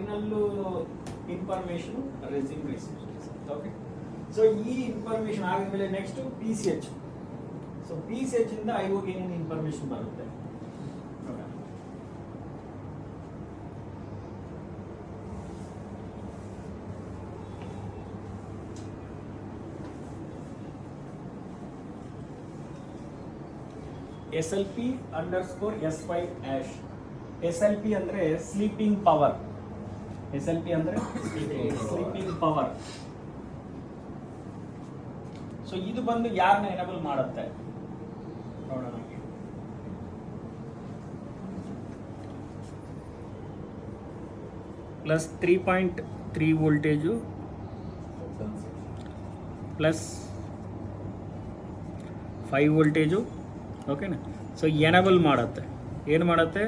Final information resume receives. Okay, so ಈ information ಆದ್ಮೇಲೆ next PCH. So PCH ಇಂದ IOಗೆ ಏನೇನು ಇನ್ಫಾರ್ಮೇಶನ್ ಬರುತ್ತೆ ನೋಡೋಣ. SLP_S5 hash. SLP ಅಂದ್ರೆ ಸ್ಲೀಪಿಂಗ್ ಪವರ್. SLP ಅಂದ್ರೆ ಸ್ಲೀಪಿಂಗ್ ಪವರ್. ಸೊ ಇದು ಬಂದು ಯಾರನ್ನ ಎನೇಬಲ್ ಮಾಡುತ್ತೆ ನೋಡೋಣ. Plus 3.3 voltage plus 5 voltage. ಓಕೆನಾ? ಸೊ ಎನೇಬಲ್ ಮಾಡುತ್ತೆ. ಏನು ಮಾಡುತ್ತೆ?